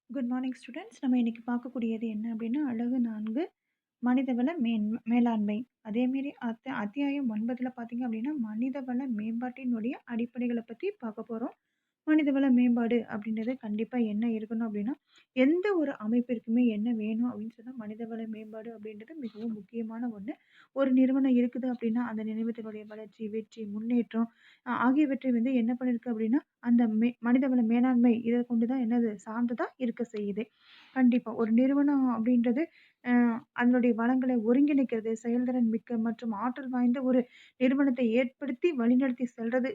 Good morning students. நம்ம இன்னைக்கு பார்க்கக்கூடியது என்ன அப்படின்னா, அழகு 4 மனிதவள மேலாண்மை. அதேமாரி அத்தியாயம் 9ல பார்த்தீங்க அப்படின்னா, மனிதவள மேம்பாட்டினுடைய அடிப்படைகள பத்தி பார்க்க போறோம். மனிதவள மேம்பாடு அப்படின்றது கண்டிப்பா என்ன இருக்கணும் அப்படின்னா, எந்த ஒரு அமைப்பிற்குமே என்ன வேணும் அப்படின்னு சொன்னா, மனிதவள மேம்பாடு அப்படின்றது மிகவும் முக்கியமான ஒண்ணு. ஒரு நிறுவனம் இருக்குது அப்படின்னா, அந்த நிறுவனத்தினுடைய வளர்ச்சி, வெற்றி, முன்னேற்றம் ஆகியவற்றை என்ன பண்ணிருக்கு அப்படின்னா, அந்த மனிதவள மேலாண்மை இத கொண்டு தான் என்னது சார்ந்து தான் இருக்க செய்யுது. கண்டிப்பா. ஒரு நிறுவனம் அப்படின்றது அ அதனுடைய வளங்களை ஒருங்கிணைக்கிறது, செயல்திறன் மிக்க மற்றும் ஆற்றல் வாய்ந்த ஒரு நிறுவனத்தை ஏற்படுத்தி வழிநடத்தி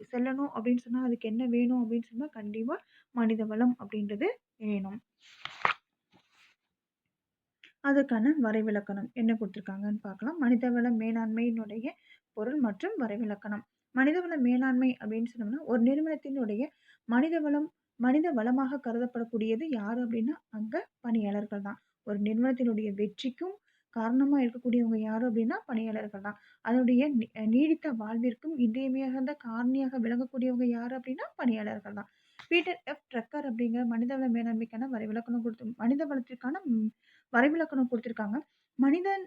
செல்லணும் அப்படின்னு சொன்னா, அதுக்கு என்ன வேணும் அப்படின்னு சொன்னா, கண்டிப்பா மனித வளம் அப்படின்றது வேணும். அதற்கான வரைவிலக்கணம் என்ன குடுத்துருக்காங்கன்னு பார்க்கலாம். மனிதவள மேலாண்மையினுடைய பொருள் மற்றும் வரைவிலக்கணம். மனிதவள மேலாண்மை அப்படின்னு சொன்னோம்னா, ஒரு நிறுவனத்தினுடைய மனித வளம் மனித வளமாக கருதப்படக்கூடியது யாரு அப்படின்னா, அங்க பணியாளர்கள் தான். ஒரு நிறுவனத்தினுடைய வெற்றிக்கும் காரணமா இருக்கக்கூடியவங்க யாரு அப்படின்னா, பணியாளர்கள் தான். அதனுடைய நீடித்த வாழ்விற்கும் இன்றியமையாத காரணியாக விளங்கக்கூடியவங்க யாரு அப்படின்னா, பணியாளர்கள் தான். பீட்டர் எஃப் ட்ரக்கர் அப்படிங்கிற மனிதவள மேலாண்மைக்கான வரைவிலக்கணம் மனித வளத்திற்கான வரைவிலக்கணம் குடுத்திருக்காங்க. மனிதன்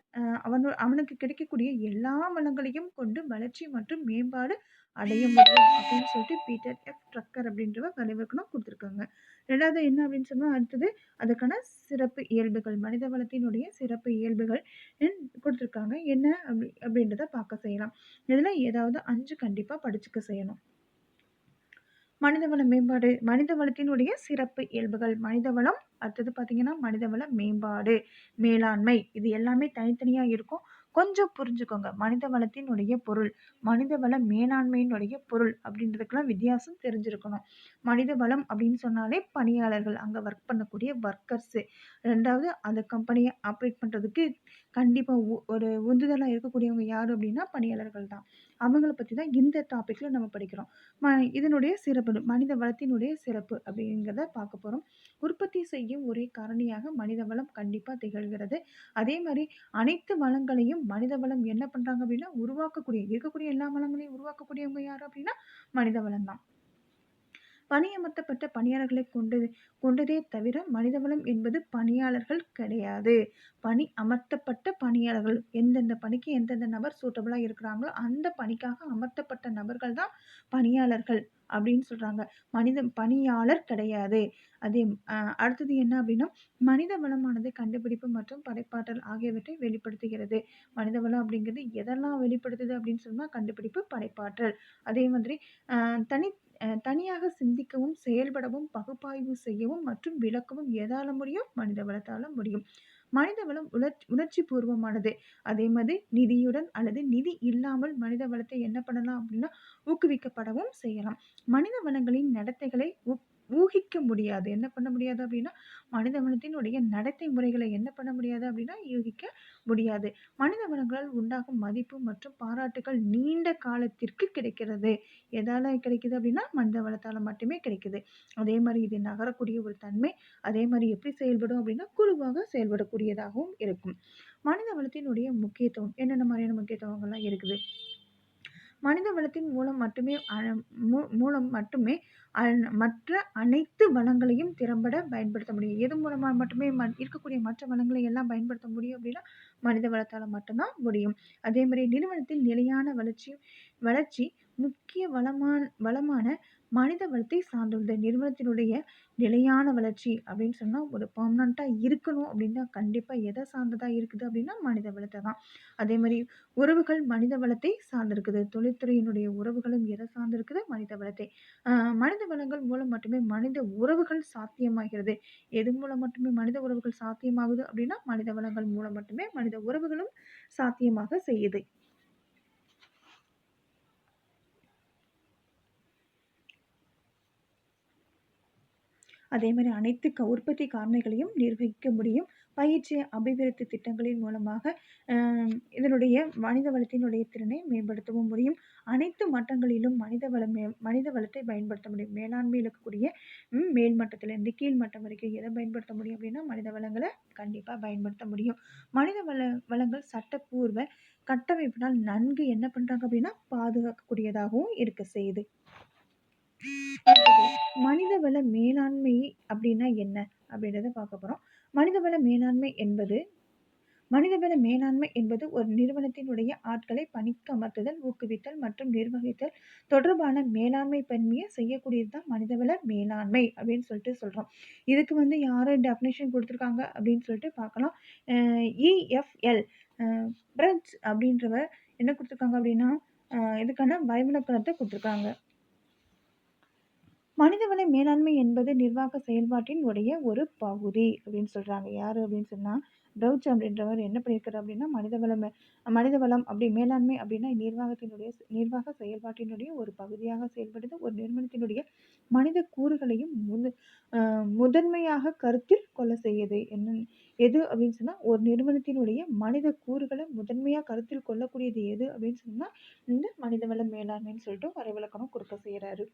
அவனுக்கு கிடைக்கக்கூடிய எல்லா வளங்களையும் கொண்டு வளர்ச்சி மற்றும் மேம்பாடு அடைய முடியும் அப்படின்னு சொல்லிட்டு பீட்டர் எஃப் ட்ரக்கர் அப்படின்றவர் வரைவிலக்கணம் குடுத்திருக்காங்க. 2வது என்ன அப்படின்னு சொன்னா, அடுத்தது அதுக்கான சிறப்பு இயல்புகள். மனித வளத்தினுடைய சிறப்பு இயல்புகள் குடுத்திருக்காங்க. என்ன அப்படின்றத பார்க்க செய்யலாம். இதுல ஏதாவது 5 கண்டிப்பா படிச்சுக்க செய்யணும். மனிதவள மேம்பாடு, மனித வளத்தினுடைய சிறப்பு இயல்புகள். மனித வளம், அடுத்தது பார்த்தீங்கன்னா, மனிதவள மேம்பாடு, மேலாண்மை. இது எல்லாமே தனித்தனியா இருக்கும். கொஞ்சம் புரிஞ்சுக்கோங்க. மனித வளத்தினுடைய பொருள், மனிதவள மேலாண்மையினுடைய பொருள் அப்படின்றதுக்கெல்லாம் வித்தியாசம் தெரிஞ்சிருக்கணும். மனித வளம் அப்படின்னு சொன்னாலே பணியாளர்கள், அங்க ஒர்க் பண்ணக்கூடிய வொர்க்கர்ஸு. 2வது அந்த கம்பெனிய ஆப்பரேட் பண்றதுக்கு கண்டிப்பா ஒரு உந்துதலா இருக்கக்கூடியவங்க யாரு அப்படின்னா, பணியாளர்கள் தான். அவங்கள பத்தி தான் இந்த டாபிக்ல நம்ம படிக்கிறோம். இதனுடைய சிறப்பு, மனித வளத்தினுடைய சிறப்பு அப்படிங்கிறத பார்க்க போறோம். உற்பத்தி செய்யும் ஒரே காரணியாக மனித வளம் கண்டிப்பா திகழ்கிறது. அதே மாரி அனைத்து வளங்களையும் மனித வளம் என்ன பண்றாங்க அப்படின்னா, இருக்கக்கூடிய எல்லா வளங்களையும் உருவாக்கக்கூடியவங்க யாரு அப்படின்னா, மனித வளம் தான். பணியமர்த்தப்பட்ட பணியாளர்களை கொண்டதே தவிர மனிதவளம் என்பது பணியாளர்கள் கிடையாது. பணி அமர்த்தப்பட்ட பணியாளர்கள் எந்தெந்த பணிக்கு எந்தெந்த நபர் சூட்டபிளா இருக்கிறாங்களோ அந்த பணிக்காக அமர்த்தப்பட்ட நபர்கள் தான் பணியாளர்கள் அப்படின்னு சொல்றாங்க. பணியாளர் கிடையாது. அதே அடுத்தது என்ன அப்படின்னா, மனித வளமானது கண்டுபிடிப்பு மற்றும் படைப்பாற்றல் ஆகியவற்றை வெளிப்படுத்துகிறது. மனித வளம் அப்படிங்கிறது எதெல்லாம் வெளிப்படுத்துது அப்படின்னு சொன்னா, கண்டுபிடிப்பு, படைப்பாற்றல். அதே மாதிரி அ தனி தனியாக சிந்திக்கவும், செயல்படவும், பகுப்பாய்வு செய்யவும் மற்றும் விளக்கவும் எதால முடியும்? மனித வளத்தால முடியும். மனித வளம் உணர்ச்சி பூர்வமானது. அதே மாதிரி நிதியுடன் அல்லது நிதி இல்லாமல் மனித வளத்தை என்ன பண்ணலாம் அப்படின்னா, ஊக்குவிக்கப்படவும் செய்யலாம். மனித வளங்களின் நடத்தைகளை ஊகிக்க முடியாது. என்ன பண்ண முடியாது அப்படின்னா, மனித வளத்தினுடைய நடத்தை முறைகளை என்ன பண்ண முடியாது அப்படின்னா, யூகிக்க முடியாது. மனித வளங்களால் உண்டாகும் மதிப்பு மற்றும் பாராட்டுகள் நீண்ட காலத்திற்கு கிடைக்கிறது. எதால கிடைக்குது அப்படின்னா, மனித வளத்தால மட்டுமே கிடைக்குது. அதே மாரி இது நகரக்கூடிய ஒரு தன்மை. அதே மாரி எப்படி செயல்படும் அப்படின்னா, குழுவாக செயல்படக்கூடியதாகவும் இருக்கும். மனித வளத்தினுடைய முக்கியத்துவம் என்னென்ன மாதிரியான முக்கியத்துவங்கள்லாம் இருக்குது? மனித வளத்தின் மூலம் மட்டுமே மற்ற அனைத்து வளங்களையும் திறம்பட பயன்படுத்த முடியும். எது மூலமா மட்டுமே இருக்கக்கூடிய மற்ற வளங்களை எல்லாம் பயன்படுத்த முடியும் அப்படின்னா, மனித வளத்தால மட்டும்தான் முடியும். அதே மாரி நிறுவனத்தின் நிலையான வளர்ச்சி முக்கிய வளமான மனித வளத்தை சார்ந்துள்ளது. நிறுவனத்தினுடைய நிலையான வளர்ச்சி அப்படின்னு சொன்னா, ஒரு பெர்மனன்ட்டா இருக்கணும் அப்படின்னா, கண்டிப்பா எத சார்ந்ததா இருக்குது அப்படின்னா, மனித வளத்த தான். அதே மாரி உறவுகள் மனித வளத்தை சார்ந்திருக்குது. தொழில்துறையினுடைய உறவுகளும் எதை சார்ந்திருக்குது? மனித வளத்தை. மனித வளங்கள் மூலம் மட்டுமே மனித உறவுகள் சாத்தியமாகிறது. எது மூலம் மட்டுமே மனித உறவுகள் சாத்தியமாகுது அப்படின்னா, மனித வளங்கள் மூலம் மட்டுமே மனித உறவுகளும் சாத்தியமாக செய்யுது. அதே மாரி அனைத்து உற்பத்தி காரணிகளையும் நிர்வகிக்க முடியும். பயிற்சி, அபிவிருத்தி திட்டங்களின் மூலமாக அ இதனுடைய மனித வளத்தினுடைய திறனை மேம்படுத்தவும் முடியும். அனைத்து மட்டங்களிலும் மனித வளத்தை பயன்படுத்த முடியும். மேலாண்மையில் இருக்கக்கூடிய மேல் மட்டத்திலிருந்து கீழ் மட்டம் வரைக்கும் எத பயன்படுத்த முடியும் அப்படின்னா, மனித வளங்கள கண்டிப்பா பயன்படுத்த முடியும். மனித வளங்கள் சட்டப்பூர்வ கட்டமைப்பினால் நன்கு என்ன பண்றாங்க அப்படின்னா, பாதுகாக்கக்கூடியதாகவும் இருக்க செய்யுது. அடுத்தது, மனித வள மேலாண்மை அப்படின்னா என்ன? அப்படின்றத பார்க்க போறோம். மனிதவள மேலாண்மை என்பது மனிதவள மேலாண்மை என்பது ஒரு நிறுவனத்தினுடைய ஆட்களை பணிக்கு அமர்த்துதல், ஊக்குவித்தல் மற்றும் நிர்வகித்தல் தொடர்பான மேலாண்மை பணியை செய்யக்கூடியது தான் மனிதவள மேலாண்மை அப்படின்னு சொல்லிட்டு சொல்றோம். இதுக்கு யாரு டெஃபினிஷன் கொடுத்துருக்காங்க அப்படின்னு சொல்லிட்டு பார்க்கலாம். இஎஃப்எல் பிரெஞ்ச் அப்படின்றவர் என்ன கொடுத்துருக்காங்க அப்படின்னா, இதுக்கான வரைவிலக்கணத்தை கொடுத்துருக்காங்க. மனிதவள மேலாண்மை என்பது நிர்வாக செயல்பாட்டின் உடைய ஒரு பகுதி அப்படின்னு சொல்றாங்க. யாரு அப்படின்னு சொன்னா பிரவுச் அப்படின்றவர் என்ன பண்ணியிருக்காரு அப்படின்னா, மனிதவளம் அப்படி மேலாண்மை அப்படின்னா நிர்வாக செயல்பாட்டினுடைய ஒரு பகுதியாக செயல்படுது. ஒரு நிறுவனத்தினுடைய மனித கூறுகளையும் முதன்மையாக கருத்தில் கொள்ள செய்யுது. எது அப்படின்னு சொன்னா, ஒரு நிறுவனத்தினுடைய மனித கூறுகளை முதன்மையாக கருத்தில் கொள்ளக்கூடியது எது அப்படின்னு சொன்னா, இந்த மனிதவள மேலாண்மைன்னு சொல்லிட்டு வரைவிலக்கணம் கொடுக்க செய்யறாரு.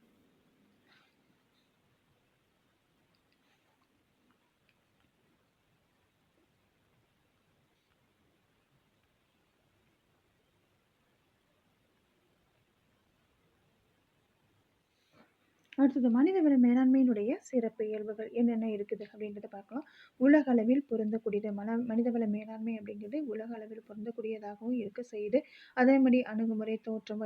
அடுத்தது மனிதவள மேலாண்மையினுடைய சிறப்பு இயல்புகள் என்னென்ன இருக்குது அப்படின்றத பார்க்கலாம். உலக அளவில் பொருந்தக்கூடியது. மனிதவள மேலாண்மை அப்படிங்கிறது உலக அளவில் பொருந்தக்கூடியதாகவும் இருக்க செய்யுது. அதே மாதிரி அணுகுமுறை, தோற்றம்,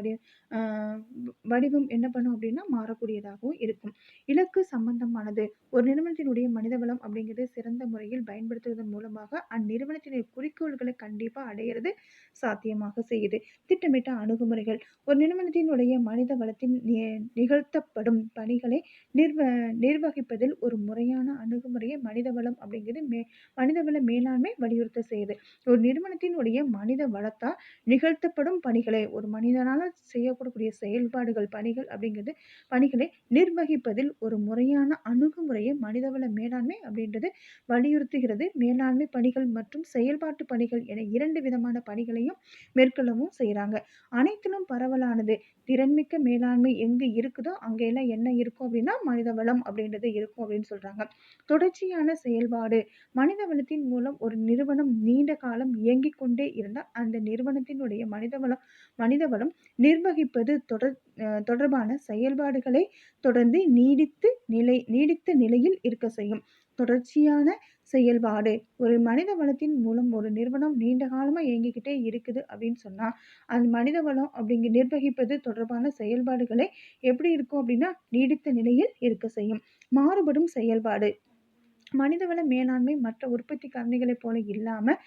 வடிவம் என்ன பண்ணும் அப்படின்னா மாறக்கூடியதாகவும் இருக்கும். இலக்கு சம்பந்தமானது. ஒரு நிறுவனத்தினுடைய மனிதவளம் அப்படிங்கிறது சிறந்த முறையில் பயன்படுத்துவதன் மூலமாக அந்நிறுவனத்தினுடைய குறிக்கோள்களை கண்டிப்பாக அடையிறது சாத்தியமாக செய்யுது. திட்டமிட்ட அணுகுமுறைகள். ஒரு நிறுவனத்தினுடைய மனித வளத்தின் நிகழ்த்தப்படும் பணிகளை நிர்வகிப்பதில் ஒரு முறையான அணுகுமுறையை மனிதவளம் அப்படிங்கிறது மனிதவள மேலாண்மை வலியுறுத்த செய்யுது. ஒரு நிறுவனத்தினுடைய மனித வளத்தால் நிகழ்த்தப்படும் பணிகளை ஒரு மனிதனால் செய்யக்கூடிய செயல்பாடுகள் பணிகளை நிர்வகிப்பதில் ஒரு முறையான அணுகுமுறையை மனிதவள மேலாண்மை அப்படின்றது வலியுறுத்துகிறது. மேலாண்மை பணிகள் மற்றும் செயல்பாட்டு பணிகள் என 2 விதமான பணிகளையும் மேற்கொள்ளவும் செய்யறாங்க. அனைத்திலும் பரவலானது. திறன்மிக்க மேலாண்மை எங்கு இருக்குதோ அங்கெல்லாம் என்ன இருக்கும் அப்படின்னா மனிதவளம் அப்படின்றது இருக்கும் அப்படின்னு சொல்றாங்க. தொடர்ச்சியான செயல்பாடு. மனித வளத்தின் மூலம் ஒரு நிறுவனம் நீண்ட காலம் இயங்கிக் கொண்டே இருந்தால் அந்த நிறுவனத்தினுடைய மனிதவளம் நிர்வகிப்பது தொடர்பான செயல்பாடுகளை தொடர்ந்து நீடித்த நிலையில் இருக்க செய்யும். தொடர்ச்சியான செயல்பாடு. ஒரு மனித வளத்தின் மூலம் ஒரு நிறுவனம் நீண்ட காலமா இயங்கிக்கிட்டே இருக்குது அப்படின்னு சொன்னா அந்த மனித வளம் அப்படிங்க நிர்வகிப்பது தொடர்பான செயல்பாடுகளை எப்படி இருக்கும் அப்படின்னா நீடித்த நிலையில் இருக்க செய்யும். மாறுபடும் செயல்பாடு. மனிதவள மேலாண்மை மற்ற உற்பத்தி காரணிகளைப் போல இல்லாம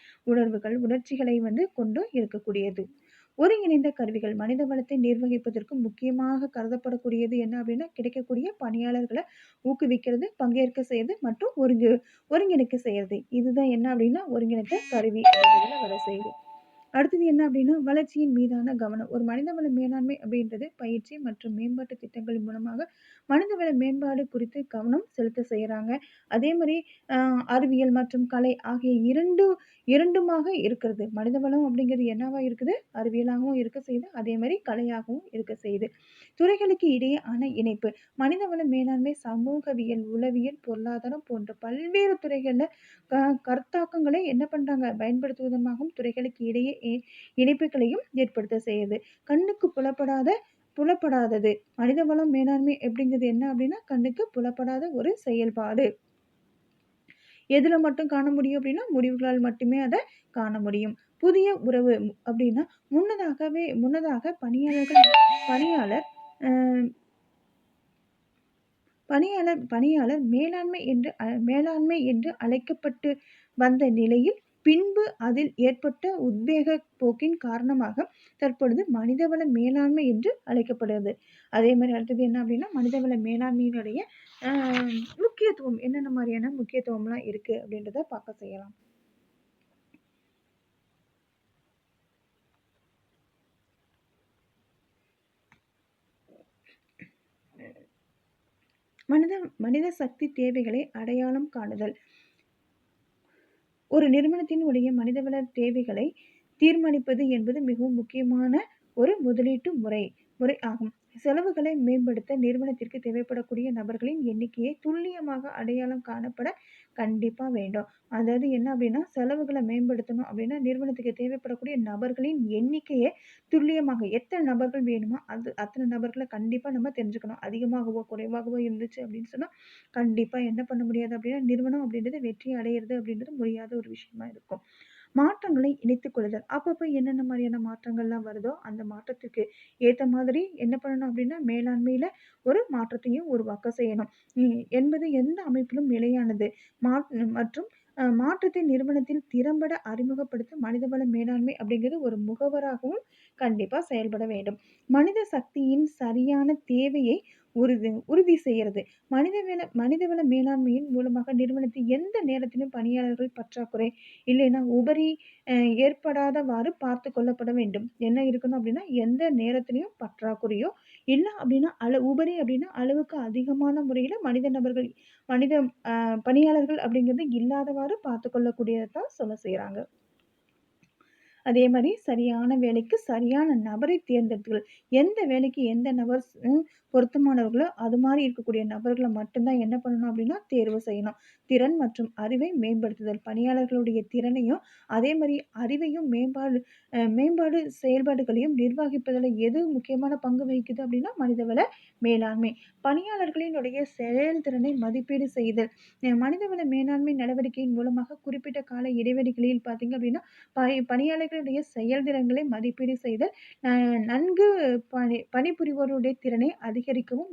உணர்ச்சிகளை கொண்டு இருக்கக்கூடியது. ஒருங்கிணைந்த கருவிகள். மனித வளத்தை நிர்வகிப்பதற்கு முக்கியமாக கருதப்படக்கூடியது என்ன அப்படின்னா கிடைக்கக்கூடிய பணியாளர்களை ஊக்குவிக்கிறது, பங்கேற்க செய்யறது மற்றும் ஒருங்கிணைக்க செய்யறது. இதுதான் என்ன அப்படின்னா ஒருங்கிணைந்த கருவி வர செய்யுது. அடுத்தது என்ன அப்படின்னா வளர்ச்சியின் மீதான கவனம். ஒரு மனிதவள மேலாண்மை அப்படின்றது பயிற்சி மற்றும் மேம்பாட்டு திட்டங்களின் மூலமாக மனிதவள மேம்பாடு குறித்து கவனம் செலுத்த செய்யறாங்க. அதே மாதிரி அறிவியல் மற்றும் கலை ஆகிய இரண்டுமாக இருக்கிறது. மனிதவளம் அப்படிங்கிறது என்னவா இருக்குது? அறிவியலாகவும் இருக்க செய்யுது, அதே மாதிரி கலையாகவும் இருக்க செய்யுது. துறைகளுக்கு இடையேயான இணைப்பு. மனிதவள மேலாண்மை சமூகவியல், உளவியல், பொருளாதாரம் போன்ற பல்வேறு துறைகள்ல கருத்தாக்கங்களை என்ன பண்றாங்க பயன்படுத்துவதற்காகவும் துறைகளுக்கு இடையே இணைப்புகளையும் ஏற்படுத்த செய்யுது. கண்ணுக்கு புலப்படாதது. மனிதவளம் மேலாண்மை அப்படிங்கிறது என்ன அப்படின்னா கண்ணுக்கு புலப்படாத ஒரு செயல்பாடு. எதுல மட்டும் காண முடியும் அப்படின்னா முடிவுகளால் மட்டுமே அதை காண முடியும். புதிய உறவு அப்படின்னா முன்னதாக பணியாளர் மேலாண்மை என்று அழைக்கப்பட்டு வந்த நிலையில் பின்பு அதில் ஏற்பட்ட உத்வேக போக்கின் காரணமாக தற்பொழுது மனிதவள மேலாண்மை என்று அழைக்கப்படுகிறது. அதே மாதிரி அடுத்தது என்ன அப்படின்னா மனிதவள மேலாண்மையினுடைய முக்கியத்துவம் என்னென்ன மாதிரியான முக்கியத்துவம்லாம் இருக்கு அப்படின்றத பார்க்க செய்யலாம். மனித சக்தி தேவைகளை அடையாளம் காணுதல். ஒரு நிறுவனத்தினுடைய மனிதவள தேவைகளை தீர்மானிப்பது என்பது மிகவும் முக்கியமான ஒரு முதலீட்டு முறை ஆகும். செலவுகளை மேம்படுத்த நிறுவனத்திற்கு தேவைப்படக்கூடிய நபர்களின் எண்ணிக்கையை துல்லியமாக அடையாளம் காணப்பட கண்டிப்பா வேண்டும். அதாவது என்ன அப்படின்னா, செலவுகள மேம்படுத்தணும் அப்படின்னா, நிறுவனத்துக்கு தேவைப்படக்கூடிய நபர்களின் எண்ணிக்கைய துல்லியமாக எத்தன நபர்கள் வேணுமோ, அத்தன நபர்கள கண்டிப்பா நம்ம தெரிஞ்சுக்கணும். அதிகமாகவோ, குறைவாகவோ இருந்துச்சு அப்படின்னு சொன்னா, கண்டிப்பா என்ன பண்ண முடியாது அப்படின்னா, நிறுவனம் அப்படின்றது வெற்றி அடையறது அப்படின்றது முடியாத ஒரு விஷயமா இருக்கும். மாற்றங்களை இணைத்துக் கொள்ளுதல். அப்பப்ப என்னென்ன மாரியான மாற்றங்கள்லாம் வருதோ, அந்த மாற்றத்துக்கு ஏத்த மாதிரி என்ன பண்ணணும் அப்டின்னா, மேலாண்மையில ஒரு மாற்றத்தையும் உருவாக்க செய்யணும். என்பது எந்த அமைப்பிலும் நிலையானது. மற்றும் மாற்றத்தை நிறுவனத்தில் திறம்பட அறிமுகப்படுத்த மனிதவள மேலாண்மை அப்படிங்கிறது ஒரு முகவராகவும் கண்டிப்பா செயல்பட வேண்டும். மனித சக்தியின் சரியான தேவையை உறுதி செய்யறது. மனிதவள மேலாண்மையின் மூலமாக நிறுவனத்தில் எந்த நேரத்திலும் பணியாளர்கள் பற்றாக்குறை இல்லைன்னா உபரி ஏற்படாதவாறு பார்த்து கொள்ளப்பட வேண்டும். என்ன இருக்கணும் அப்படின்னா, எந்த நேரத்திலயும் பற்றாக்குறையோ, இல்ல அப்படின்னா உபரி அப்படின்னா அளவுக்கு அதிகமான முறையில மனித அ பணியாளர்கள் அப்படிங்கிறது இல்லாதவாறு பார்த்துக் கொள்ளக்கூடியத தான் செய்றாங்க. அதே மாரி சரியான வேலைக்கு சரியான நபரை தேர்ந்தெடுத்துகள். எந்த வேலைக்கு எந்த நபர் பொருத்தமானவர்களோ, அது மாரி இருக்கக்கூடிய நபர்கள மட்டும் தான் என்ன பண்ணணும் அப்டின்னா, தேர்வு செய்யணும். திறன் மற்றும் அறிவை மேம்படுத்துதல். பணியாளர்களுடைய திறனையும், அதே மாரி அறிவையும் மேம்பாடு செயல்பாடுகளையும் நிர்வகிப்பதில எது முக்கியமான பங்கு வகிக்குது அப்டின்னா, மனிதவள மேலாண்மை. பணியாளர்களினுடைய செயல்திறனை மதிப்பீடு செய்தல். மனிதவள மேலாண்மை நடவடிக்கையின் மூலமாக குறிப்பிட்ட கால இடைவெளிகளில் பார்த்தீங்க அப்டின்னா, பணியாளர்களுடைய செயல்திறன்களை மதிப்பீடு செய்தல், நன்கு பணிபுரிவோருடைய திறனை அதிகரிக்கவும்,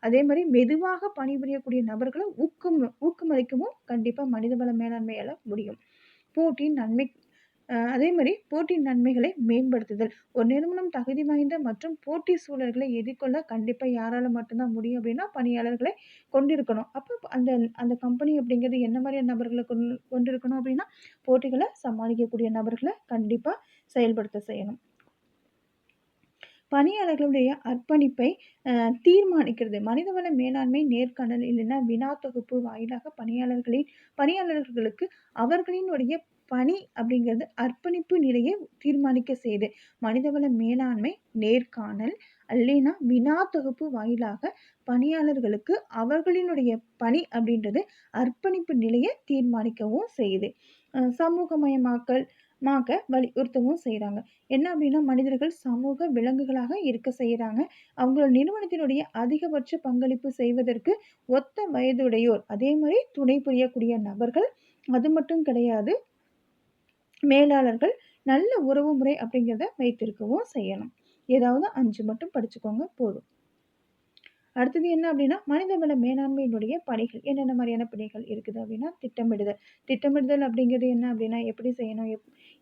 அதே மாரி மெதுவாக பணிபுரியக்கூடிய நபர்கள ஊக்கமளிக்கவும் கண்டிப்பா மனிதவள மேலாண்மையால முடியும். போட்டியின் நன்மை அதே மாரி போட்டியின் நன்மைகளை மேம்படுத்துதல். ஒரு நிறுவனம் தகுதி வாய்ந்த மற்றும் போட்டி சூழல்களை எதிர்கொள்ள கண்டிப்பா யாரால மட்டும் தான் முடியும் அப்டின்னா, பணியாளர்களை கொண்டிருக்கணும். அப்ப அந்த அந்த கம்பெனி அப்படிங்கிறது என்ன மாரியான நபர்கள கொண்டிருக்கணும் அப்டின்னா, போட்டிகள சமாளிக்கக்கூடிய நபர்கள கண்டிப்பா செயல்படுத்த செய்யணும். பணியாளர்களுடைய அர்ப்பணிப்பை தீர்மானிக்கிறது. மனிதவள மேலாண்மை நேர்காணல் இல்லைன்னா வினா தொகுப்பு வாயிலாக பணியாளர்களுக்கு அவர்களினுடைய பணி அப்படிங்கிறது அர்ப்பணிப்பு நிலையை தீர்மானிக்க செய்யுது. மனிதவள மேலாண்மை நேர்காணல் இல்லைன்னா வினா தொகுப்பு வாயிலாக பணியாளர்களுக்கு அவர்களினுடைய பணி அப்படின்றது அர்ப்பணிப்பு நிலையை தீர்மானிக்கவும் செய்யுது. சமூகமயமாக்கல் வலியுறுத்தவும் செய்றாங்க. என்ன அப்படின்னா, மனிதர்கள் சமூக விலங்குகளாக இருக்க செய்றாங்க. அவங்களோட நிறுவனத்தினுடைய அதிகபட்ச பங்களிப்பு செய்வதற்கு ஒத்த வயதுடையோர், அதே மாரி துணை புரியக்கூடிய நபர்கள், அது மட்டும் கிடையாது, மேலாளர்கள் நல்ல உறவுமுறை அப்படிங்கிறத வைத்திருக்கவும் செய்யணும். ஏதாவது 5 மட்டும் படிச்சுக்கோங்க போதும். அடுத்தது என்ன அப்படின்னா, மனிதவள மேலாண்மையினுடைய பணிகள். என்னென்ன மாரியான பணிகள் இருக்குது அப்படின்னா, திட்டமிடுதல். திட்டமிடுதல் அப்படிங்கிறது என்ன அப்படின்னா, எப்படி செய்யணும்?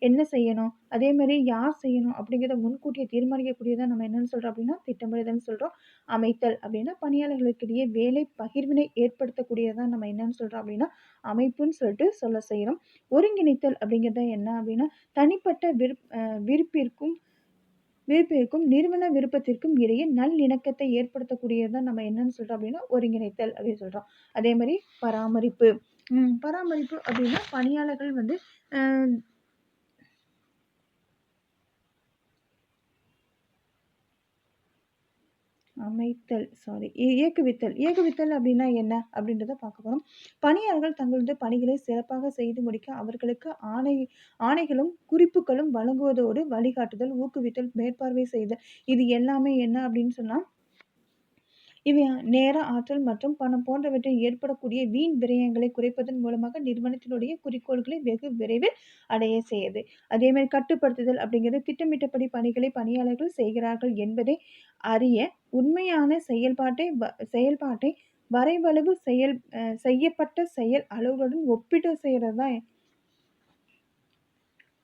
என்ன செய்யணும்? அதே மாரி யார் செய்யணும்? அப்படிங்கிறத முன்கூட்டியே தீர்மானிக்கக்கூடியத நம்ம என்னன்னு சொல்றோம் அப்படின்னா, திட்டமிடுதல்னு சொல்றோம். அமைத்தல் அப்படின்னா, பணியாளர்களுக்கிடையே வேலை பகிர்வினை ஏற்படுத்தக்கூடியத நம்ம என்னன்னு சொல்றோம் அப்படின்னா, அமைப்புன்னு சொல்லிட்டு செய்றோம். ஒருங்கிணைத்தல் அப்படிங்கிறது என்ன அப்படின்னா, தனிப்பட்ட விருப்பிற்கும் நிறுவன விருப்பத்திற்கும் இடையே நல்லிணக்கத்தை ஏற்படுத்தக்கூடியது தான் நம்ம என்னன்னு சொல்றோம் அப்படின்னா, ஒருங்கிணைத்தல் அப்படின்னு சொல்றோம். அதே மாரி பராமரிப்பு. பராமரிப்பு அப்படின்னா பணியாளர்கள் வந்து அ இயக்குவித்தல். இயக்குவித்தல் அப்படின்னா என்ன? அப்படின்றத பார்க்க போறோம். பணியாளர்கள் தங்களது பணிகளை சிறப்பாக செய்து முடிக்க அவர்களுக்கு ஆணைகளும், குறிப்புகளும் வழங்குவதோடு வழிகாட்டுதல், ஊக்குவித்தல், மேற்பார்வை செய்தல். இது எல்லாமே என்ன அப்படின்னு சொன்னா, இவை நேர ஆற்றல் மற்றும் பணம் போன்றவற்றில் ஏற்படக்கூடிய வீண் விரயங்களை குறைப்பதன் மூலமாக நிறுவனத்தினுடைய குறிக்கோள்களை வெகு விரைவில் அடைய செய்யுது. அதே மாரி கட்டுப்படுத்துதல் அப்படிங்கிறது திட்டமிட்டபடி பணிகளை பணியாளர்கள் செய்கிறார்கள் என்பதை அறிய உண்மையான செயல்பாட்டை வரைவளவு செய்யப்பட்ட செயல் அளவுகளுடன்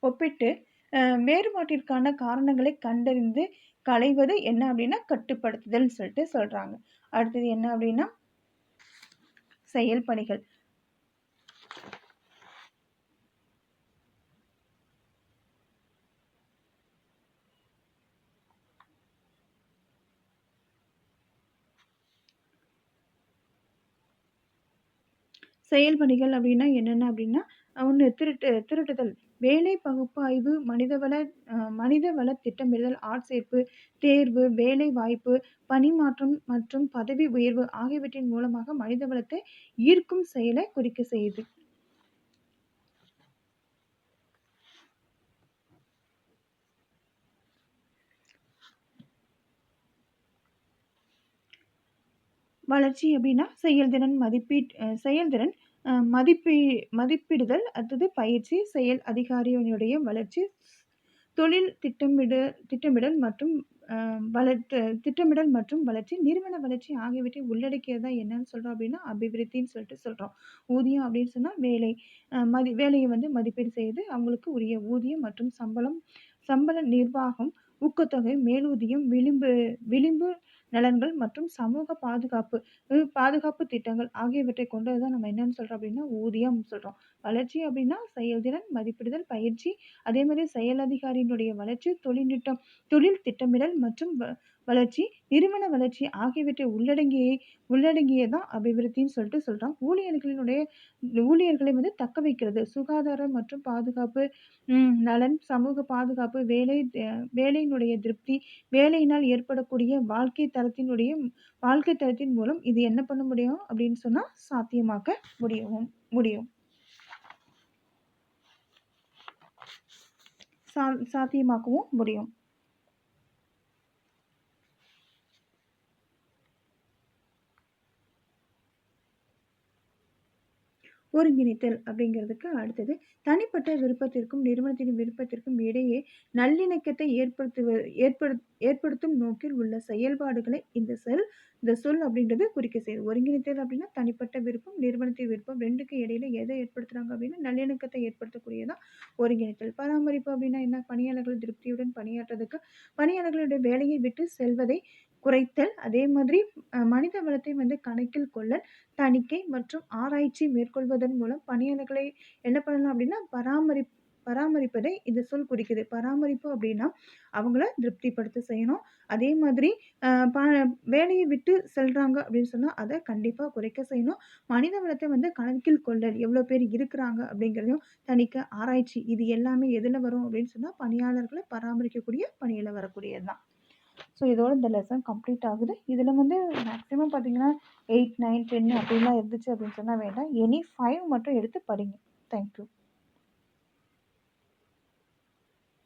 ஒப்பிட்டு வேறுபாட்டிற்கான காரணங்களை கண்டறிந்து களைவது என்ன அப்படின்னா கட்டுப்படுத்துதல்னு சொல்லிட்டு சொல்றாங்க. அடுத்தது என்ன அப்படின்னா செயல் பணிகள். செயல் பணிகள் அப்படின்னா என்னென்ன அப்படின்னா, ஒண்ணு திருட்டுதல். வேலை பகுப்பாய்வு, மனிதவள திட்டமிடுதல், ஆட்சேர்ப்பு, தேர்வு, வேலை வாய்ப்பு, பணிமாற்றம் மற்றும் பதவி உயர்வு ஆகியவற்றின் மூலமாக மனித வளத்தை ஈர்க்கும் செயலை குறிக்க செய்யுது. வளர்ச்சி அப்படின்னா செயல்திறன், மதிப்பிடுதல், அடுத்தது பயிற்சி, செயல் அதிகாரியினுடைய வளர்ச்சி, தொழில் திட்டமிடல் மற்றும் திட்டமிடல் மற்றும் வளர்ச்சி, நிறுவன வளர்ச்சி ஆகியவற்றை உள்ளடக்கியது தான் என்னன்னு சொல்றோம் அப்படின்னா அபிவிருத்தின்னு சொல்லிட்டு சொல்றோம். ஊதியம் அப்படின்னு சொன்னா வேலை, வேலையை வந்து மதிப்பீடு செய்து அவங்களுக்கு உரிய ஊதியம் மற்றும் சம்பள நிர்வாகம், ஊக்கத்தொகை, மேலூதியம், விளிம்பு நலன்கள் மற்றும் சமூக பாதுகாப்பு திட்டங்கள் ஆகியவற்றை கொண்டது தான் நம்ம என்னன்னு சொல்றோம் அப்படின்னா ஊதியம் சொல்றோம். வளர்ச்சி அப்படின்னா செயல்திறன், மதிப்பிடுதல், பயிற்சி, அதே மாதிரி செயல் அதிகாரியினுடைய வளர்ச்சி, தொழில் திட்டமிடல் மற்றும் வளர்ச்சி, நிறுவன வளர்ச்சி ஆகியவற்றை உள்ளடங்கியதான் அபிவிருத்தின்னு சொல்லிட்டு சொல்றோம். ஊழியர்களை வந்து தக்க வைக்கிறது, சுகாதாரம் மற்றும் பாதுகாப்பு, நலன், சமூக பாதுகாப்பு, வேலையினுடைய திருப்தி, வேலையினால் ஏற்படக்கூடிய வாழ்க்கை தரத்தின் மூலம் இது என்ன பண்ண முடியும் அப்படின்னு சொன்னா சாத்தியமாக்க முடியும். சாத்தியமாக்கவும் முடியும். ஒருங்கிணைத்தல் அப்படிங்கிறதுக்கு அடுத்தது தனிப்பட்ட விருப்பத்திற்கும் நிறுவனத்தின் விருப்பத்திற்கும் இடையே நல்லிணக்கத்தை ஏற்படுத்தும் நோக்கில் உள்ள செயல்பாடுகளை இந்த சொல் அப்படின்றது குறிக்க செய்யுது. ஒருங்கிணைத்தல் அப்படின்னா தனிப்பட்ட விருப்பம், நிறுவனத்தின் விருப்பம் ரெண்டுக்கு இடையில எதை ஏற்படுத்துறாங்க அப்படின்னா நல்லிணக்கத்தை ஏற்படுத்தக்கூடியதான் ஒருங்கிணைத்தல். பராமரிப்பு அப்படின்னா என்ன? பணியாளர்கள் திருப்தியுடன் பணியாற்றுறதுக்கு பணியாளர்களுடைய வேலையை விட்டு செல்வதை குறைத்தல், அதே மாதிரி மனித வளத்தை வந்து கணக்கில் கொள்ளல், தணிக்கை மற்றும் ஆராய்ச்சி மேற்கொள்வதன் மூலம் பணியாளர்களை என்ன பண்ணலாம் அப்படின்னா பராமரிப்பதை இந்த சொல் குறிக்குது. பராமரிப்பு அப்படின்னா அவங்கள திருப்திப்படுத்த செய்யணும். அதே மாதிரி வேலையை விட்டு செல்றாங்க அப்படின்னு சொன்னா அதை கண்டிப்பா குறைக்க செய்யணும். மனித வளத்தை வந்து கணக்கில் கொள்ளல், எவ்வளவு பேர் இருக்கிறாங்க அப்படிங்கிறதையும் தணிக்க, ஆராய்ச்சி, இது எல்லாமே எதுல வரும் அப்படின்னு சொன்னா பணியாளர்களை பராமரிக்கக்கூடிய பணியில வரக்கூடியதுதான். ஸோ இதோட இந்த லெசன் கம்ப்ளீட் ஆகுது. இதில் வந்து மேக்ஸிமம் பார்த்தீங்கன்னா 8, 9, 10 அப்படிலாம் இருந்துச்சு அப்படின்னு சொன்னால் வேண்டாம். எனி 5 மட்டும் எடுத்து படிங்க. தேங்க்யூ.